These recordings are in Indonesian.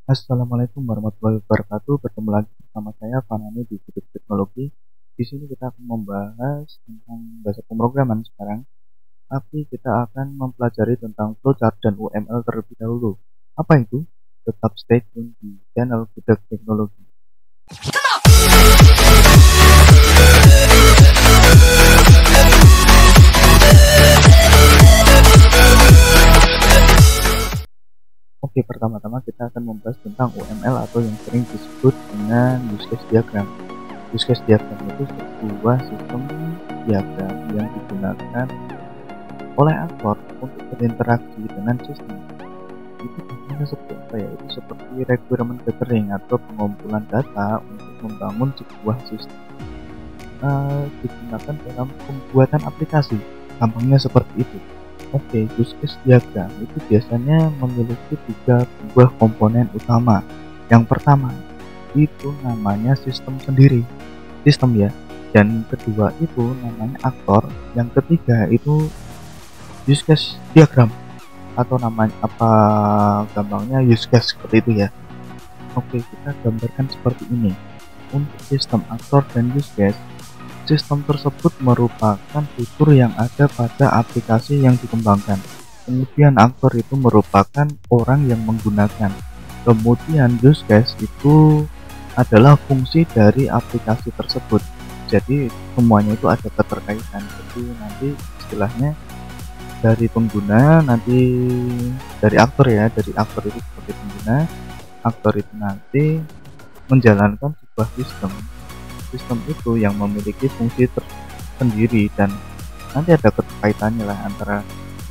Assalamualaikum warahmatullahi wabarakatuh. Bertemu lagi bersama saya Fanani di Sudut Teknologi. Di sini kita akan membahas tentang bahasa pemrograman sekarang, tapi kita akan mempelajari tentang flowchart dan UML terlebih dahulu. Apa itu? Tetap stay tune di channel Sudut Teknologi. Oke, pertama-tama kita akan membahas tentang UML atau yang sering disebut dengan use case diagram. Use case diagram itu sebuah sistem diagram yang digunakan oleh aktor untuk berinteraksi dengan sistem. Itu biasanya seperti apa ya? Itu seperti requirement gathering atau pengumpulan data untuk membangun sebuah sistem. Digunakan dalam pembuatan aplikasi. Gampangnya seperti itu. Oke, use case diagram itu biasanya memiliki 3 buah komponen utama. Yang pertama itu namanya sistem sendiri, sistem ya. Dan kedua itu namanya aktor. Yang ketiga itu use case diagram atau namanya apa gampangnya use case seperti itu ya. Oke, kita gambarkan seperti ini. Untuk sistem aktor dan use case, sistem tersebut merupakan fitur yang ada pada aplikasi yang dikembangkan. Kemudian aktor itu merupakan orang yang menggunakan. Kemudian use case itu adalah fungsi dari aplikasi tersebut. Jadi semuanya itu ada keterkaitan. Jadi nanti istilahnya dari pengguna, nanti dari aktor ya, dari aktor itu sebagai pengguna, aktor itu nanti menjalankan sebuah sistem itu yang memiliki fungsi tersendiri dan nanti ada keterkaitannya lah antara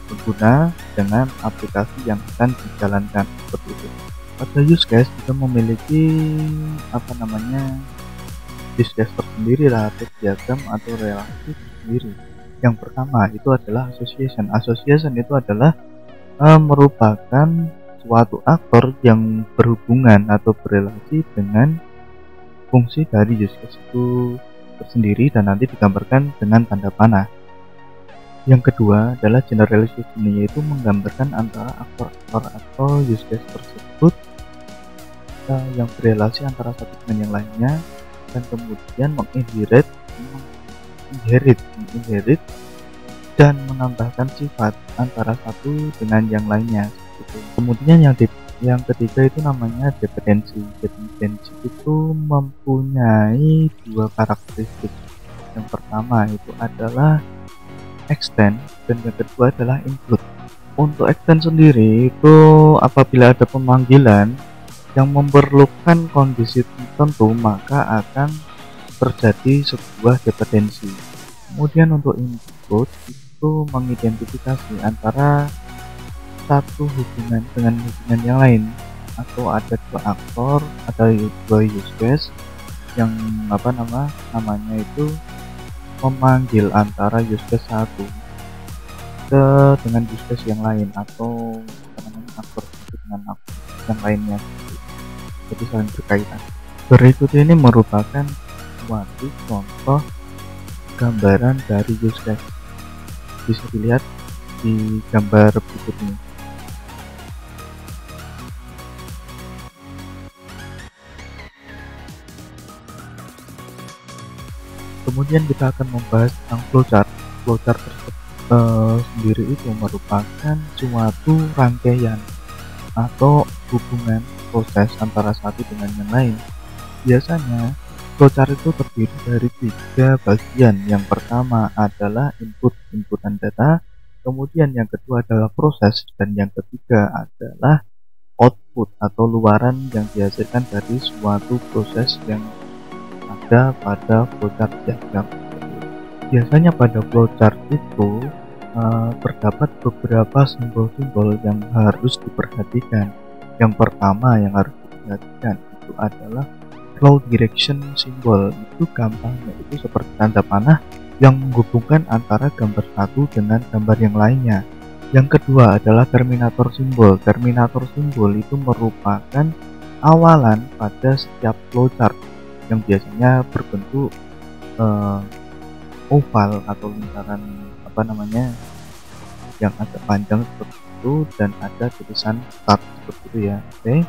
pengguna dengan aplikasi yang akan dijalankan seperti itu. Pada use case juga memiliki use case tersendiri lah atau diagram atau relasi sendiri. Yang pertama itu adalah association. Association itu adalah merupakan suatu aktor yang berhubungan atau berrelasi dengan fungsi dari use case itu tersendiri dan nanti digambarkan dengan tanda panah. Yang kedua adalah generalization, yaitu menggambarkan antara aktor-aktor atau use case tersebut yang berrelasi antara satu dengan yang lainnya dan kemudian menginherit dan menambahkan sifat antara satu dengan yang lainnya. Kemudian yang ketiga itu namanya dependensi. Dependensi itu mempunyai 2 karakteristik. Yang pertama itu adalah extend dan yang kedua adalah include. Untuk extend sendiri itu apabila ada pemanggilan yang memerlukan kondisi tertentu maka akan terjadi sebuah dependensi. Kemudian untuk include itu mengidentifikasi antara satu hubungan dengan hubungan yang lain, atau ada 2 aktor, ada 2 use case yang namanya itu memanggil antara use case satu dengan use case yang lain atau aktor dengan aktor yang lainnya, jadi saling berkaitan. Berikut ini merupakan suatu contoh gambaran dari use case, bisa dilihat di gambar berikut ini. Kemudian kita akan membahas tentang flowchart. Flowchart sendiri itu merupakan suatu rangkaian atau hubungan proses antara satu dengan yang lain. Biasanya flowchart itu terdiri dari 3 bagian. Yang pertama adalah inputan data, kemudian yang kedua adalah proses, dan yang ketiga adalah output atau luaran yang dihasilkan dari suatu proses yang ada pada flowchart diagram. Biasanya pada flowchart itu terdapat beberapa simbol-simbol yang harus diperhatikan. Yang pertama yang harus diperhatikan itu adalah flow direction symbol. Itu gampangnya itu seperti tanda panah yang menghubungkan antara gambar satu dengan gambar yang lainnya. Yang kedua adalah terminator symbol. Terminator symbol itu merupakan awalan pada setiap flowchart yang biasanya berbentuk oval atau lingkaran yang agak panjang seperti itu dan ada tulisan start seperti itu ya. Oke.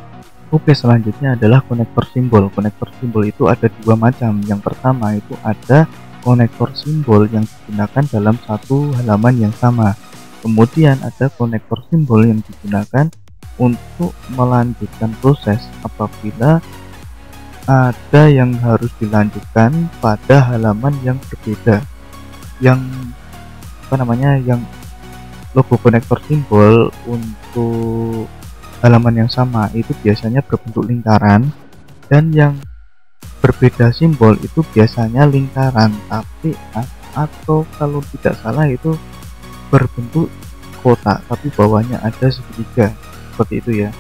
Oke, selanjutnya adalah konektor simbol. Konektor simbol itu ada dua macam. Yang pertama itu ada konektor simbol yang digunakan dalam satu halaman yang sama. Kemudian ada konektor simbol yang digunakan untuk melanjutkan proses apabila ada yang harus dilanjutkan pada halaman yang berbeda. Yang yang logo konektor simbol untuk halaman yang sama itu biasanya berbentuk lingkaran, dan yang berbeda simbol itu biasanya lingkaran tapi atau kalau tidak salah itu berbentuk kotak tapi bawahnya ada segitiga, seperti itu ya.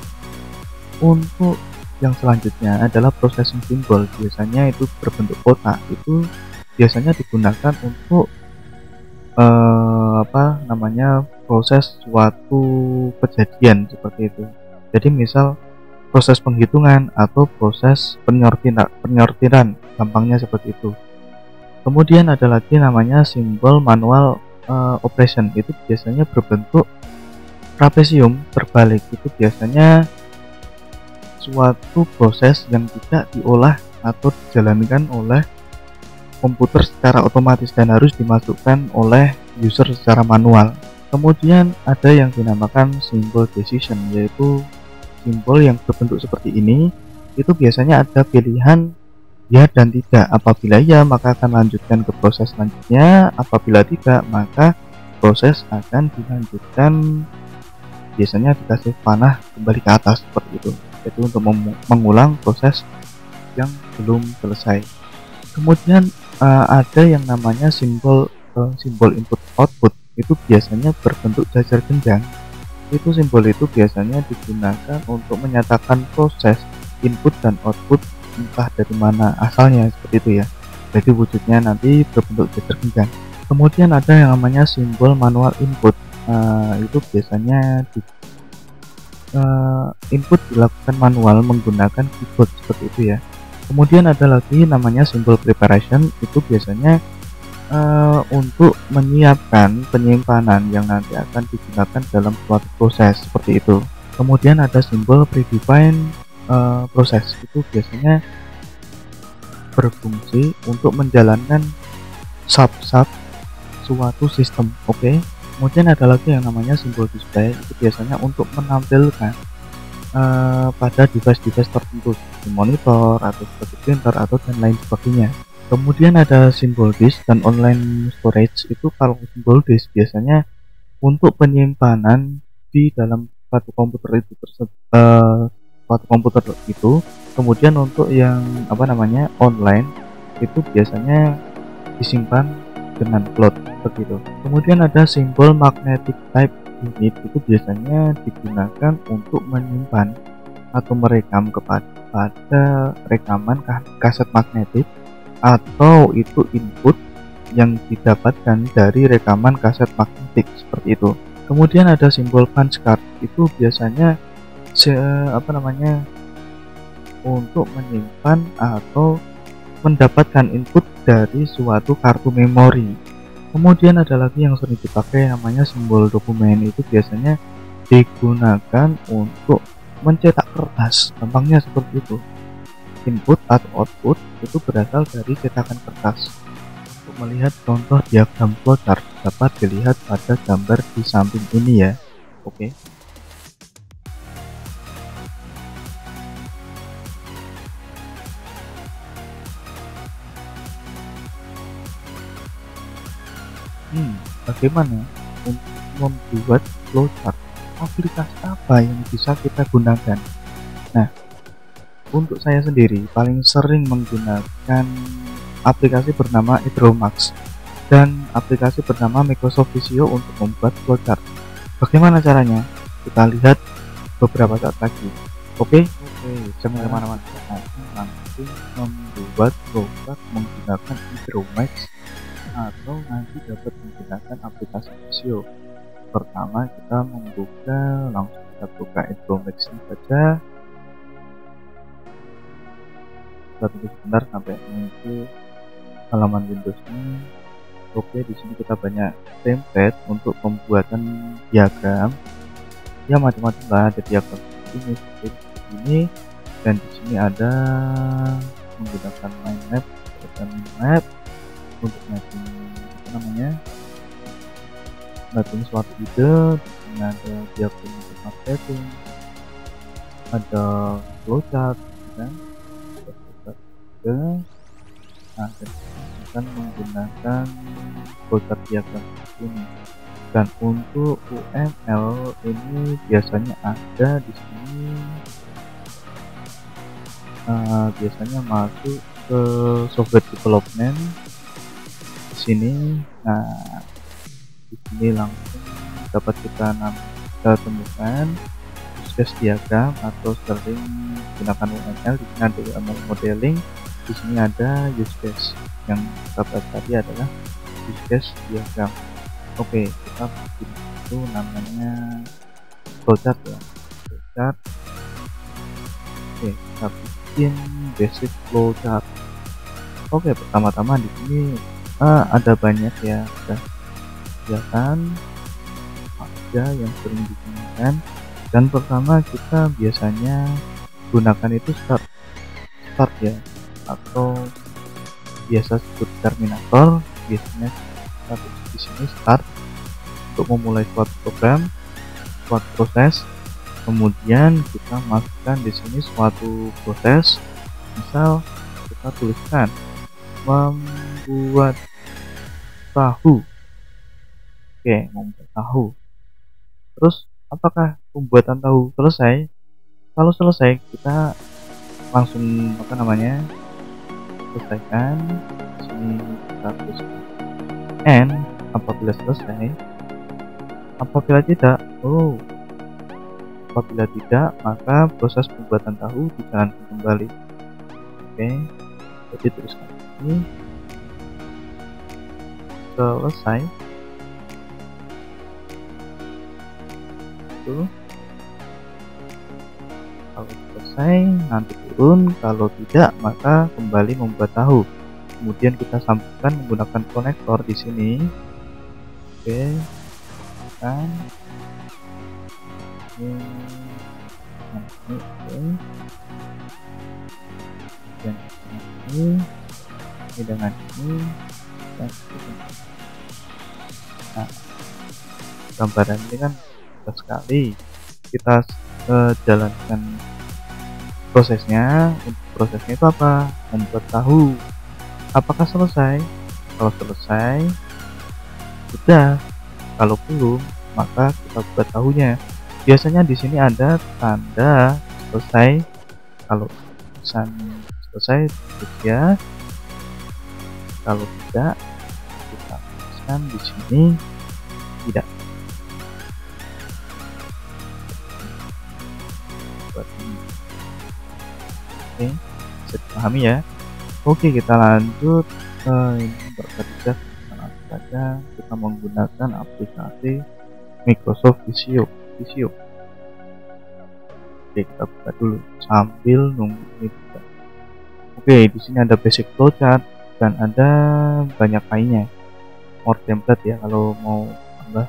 Untuk yang selanjutnya adalah processing simbol. Biasanya itu berbentuk kotak, itu biasanya digunakan untuk proses suatu kejadian seperti itu. Jadi misal proses penghitungan atau proses penyortiran, gampangnya seperti itu. Kemudian ada lagi namanya simbol manual operation. Itu biasanya berbentuk trapesium terbalik. Itu biasanya suatu proses yang tidak diolah atau dijalankan oleh komputer secara otomatis dan harus dimasukkan oleh user secara manual. Kemudian ada yang dinamakan simbol decision, yaitu simbol yang berbentuk seperti ini. Itu biasanya ada pilihan ya dan tidak. Apabila ya, maka akan lanjutkan ke proses selanjutnya. Apabila tidak, maka proses akan dilanjutkan, biasanya dikasih panah kembali ke atas seperti itu. Jadi untuk mengulang proses yang belum selesai. Kemudian ada yang namanya simbol input output. Itu biasanya berbentuk jajar genjang. Itu simbol itu biasanya digunakan untuk menyatakan proses input dan output entah dari mana asalnya, seperti itu ya. Jadi wujudnya nanti berbentuk jajar genjang. Kemudian ada yang namanya simbol manual input. Itu biasanya input dilakukan manual menggunakan keyboard, seperti itu ya. Kemudian ada lagi namanya simbol preparation. Itu biasanya untuk menyiapkan penyimpanan yang nanti akan digunakan dalam suatu proses, seperti itu. Kemudian ada simbol predefined proses. Itu biasanya berfungsi untuk menjalankan sub-sub suatu sistem. Oke. Kemudian ada lagi yang namanya simbol display. Itu biasanya untuk menampilkan pada device-device tertentu seperti monitor atau seperti printer atau dan lain sebagainya. Kemudian ada simbol disk dan online storage. Itu kalau simbol disk biasanya untuk penyimpanan di dalam suatu komputer itu kemudian untuk yang online itu biasanya disimpan dengan cloud, seperti itu. Kemudian ada simbol magnetic type unit. Itu biasanya digunakan untuk menyimpan atau merekam kepada rekaman kaset magnetik, atau itu input yang didapatkan dari rekaman kaset magnetik, seperti itu. Kemudian ada simbol punch card. Itu biasanya untuk menyimpan atau mendapatkan input dari suatu kartu memori. Kemudian ada lagi yang sering dipakai namanya simbol dokumen. Itu biasanya digunakan untuk mencetak kertas, gampangnya seperti itu. Input atau output itu berasal dari cetakan kertas. Untuk melihat contoh diagram flowchart dapat dilihat pada gambar di samping ini ya. Oke. Bagaimana untuk membuat flowchart? Aplikasi apa yang bisa kita gunakan? Nah, untuk saya sendiri paling sering menggunakan aplikasi bernama Hydromax dan aplikasi bernama Microsoft Visio untuk membuat flowchart. Bagaimana caranya? Kita lihat beberapa saat lagi. Oke, jangan kemana-mana. Nanti membuat flowchart menggunakan Hydromax atau nanti dapat menggunakan aplikasi Visio. Pertama kita langsung kita buka Hydromax saja. Kita tunggu sebentar sampai muncul halaman Windows-nya. Oke, di sini kita banyak template untuk pembuatan diagram. Ya macam-macam lah, ada diagram seperti ini. Dan di sini ada menggunakan mind map dan map untuk mapping apa namanya, mapping suatu ide. Di sini ada diagram untuk marketing, ada flowchart kan, ada flowchart juga. Nah, dan akan menggunakan flowchart diagram ini. Dan untuk UML ini biasanya ada di sini, biasanya masuk ke software development di sini. Nah, di sini langsung dapat kita temukan use case diagram atau sering gunakan UML. Di sini ada UML modeling, di sini ada use case. Yang kita bahas tadi adalah use case diagram. Oke, kita bikin itu namanya flowchart ya, flowchart. Oke, kita bikin basic flowchart. Oke, pertama-tama di sini ada banyak ya, kegiatan aja yang sering digunakan. Dan pertama kita biasanya gunakan itu start ya, atau biasa sebut terminator. Biasanya kita di sini start untuk memulai suatu program, suatu proses. Kemudian kita masukkan di sini suatu proses, misal kita tuliskan membuat tahu. Oke, membuat tahu. Terus apakah pembuatan tahu selesai? Kalau selesai kita langsung apa namanya, selesaikan. Di sini kita tuliskan and apabila selesai. Apabila tidak, apabila tidak, maka proses pembuatan tahu dijalankan kembali. Oke, jadi tuliskan ini selesai. Itu kalau selesai nanti turun, kalau tidak maka kembali membuat tahu. Kemudian kita sambungkan menggunakan konektor di sini. Oke, kan ini dan ini dengan ini dan ini. Nah, gambaran ini kan mudah sekali. Kita jalankan prosesnya. Untuk prosesnya itu apa? Membuat tahu. Apakah selesai? Kalau selesai sudah, kalau belum maka kita buat tahunya. Biasanya di sini ada tanda selesai. Kalau selesai ya, kalau tidak kita tuliskan di sini tidak. Buat ini. Oke, bisa dipahami ya. Oke, kita lanjut. Ini berkerja saja kita menggunakan aplikasi Microsoft Visio. Oke, kita buka dulu sambil nunggu ini buka. Oke, di sini ada basic flowchart dan ada banyak lainnya. More template ya kalau mau tambah.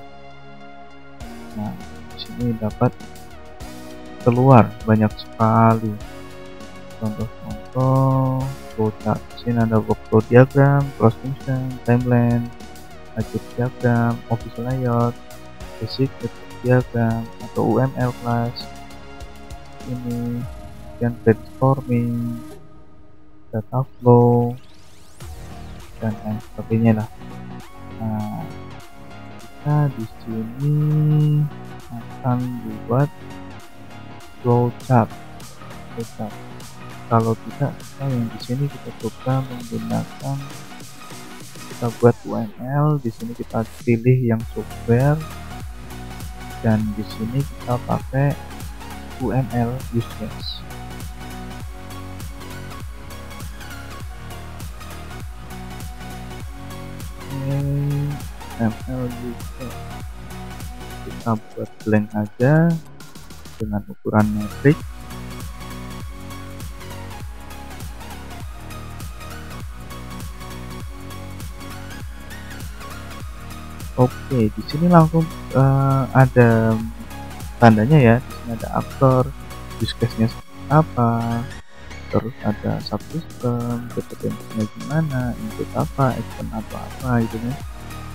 Nah, di sini dapat keluar banyak sekali contoh-contoh flowchart. Di sini ada workflow diagram, cross function, timeline, budget diagram, office layout, basic diagram atau UML class. Ini yang brainstorming, data flow dan lain sebagainya lah. Nah, kita di sini akan buat flowchart. Kalau tidak, yang di sini kita coba menggunakan, kita buat UML. Di sini kita pilih yang software dan di sini kita pakai UML use case. UML use case kita buat blank aja dengan ukuran metrik. Oke, di sini langsung ada tandanya ya. Di sini ada aktor, use case-nya apa, terus ada subsystem, dependensinya gimana, input apa, action atau apa gitu kan.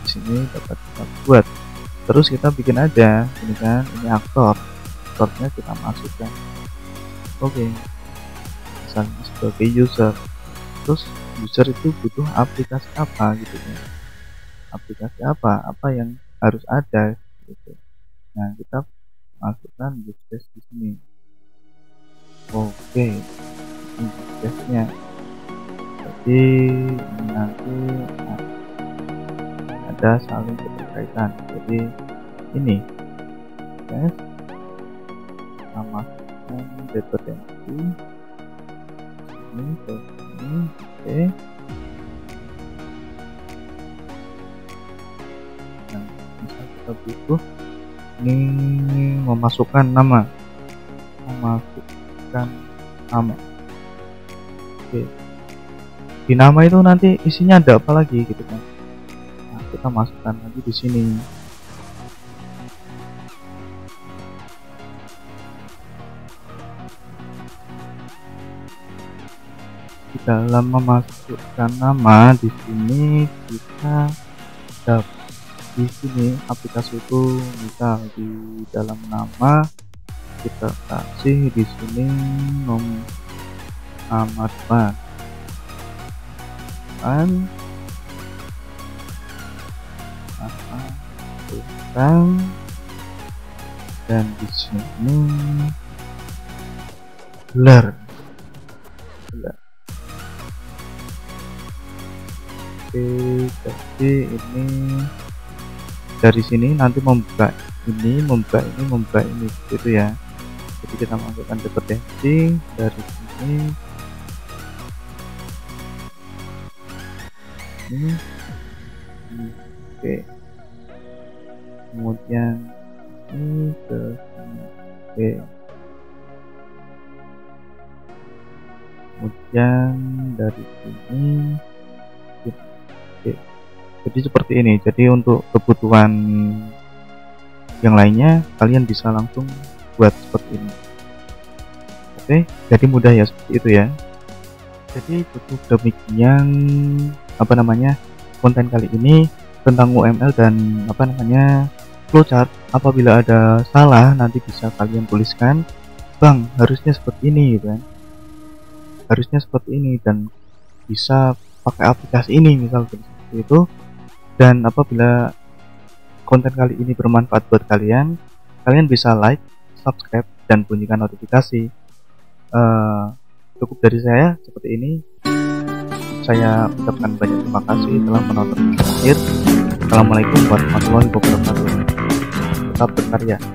Di sini dapat kita buat. Terus kita bikin aja ini kan, ini aktornya kita masukkan. Oke, misalnya sebagai user. Terus user itu butuh aplikasi apa gitu kan, aplikasi apa yang harus ada gitu. Nah, kita masukkan use case di sini. Oke, ini use case-nya. Jadi ini nanti ada saling keterkaitan. Jadi ini case kita masukkan dependensi ini ke sini. Oke. Nah, misal kita butuh ini memasukkan nama. Oke. Di nama itu nanti isinya ada apa lagi gitu kan. Nah, kita masukkan lagi di sini. Di dalam memasukkan nama di sini kita dapat di sini aplikasi itu, misal di dalam nama kita kasih di sini nomor dan di sini blur. Oke, jadi ini dari sini nanti membuka ini gitu ya. Jadi kita masukkan dependensi dari sini ini. Oke, kemudian ini ke sini. Oke, kemudian dari sini. Oke, jadi seperti ini. Jadi untuk kebutuhan yang lainnya kalian bisa langsung buat seperti ini. Oke, jadi mudah ya seperti itu ya. Jadi cukup demikian konten kali ini tentang UML dan flowchart. Apabila ada salah nanti bisa kalian tuliskan, bang harusnya seperti ini gitu kan, harusnya seperti ini, dan bisa pakai aplikasi ini misal seperti itu. Dan apabila konten kali ini bermanfaat buat kalian bisa like, subscribe, dan bunyikan notifikasi. Cukup dari saya seperti ini. Saya ucapkan banyak terima kasih telah menonton sampai akhir. Assalamualaikum warahmatullahi wabarakatuh. Tetap berkarya.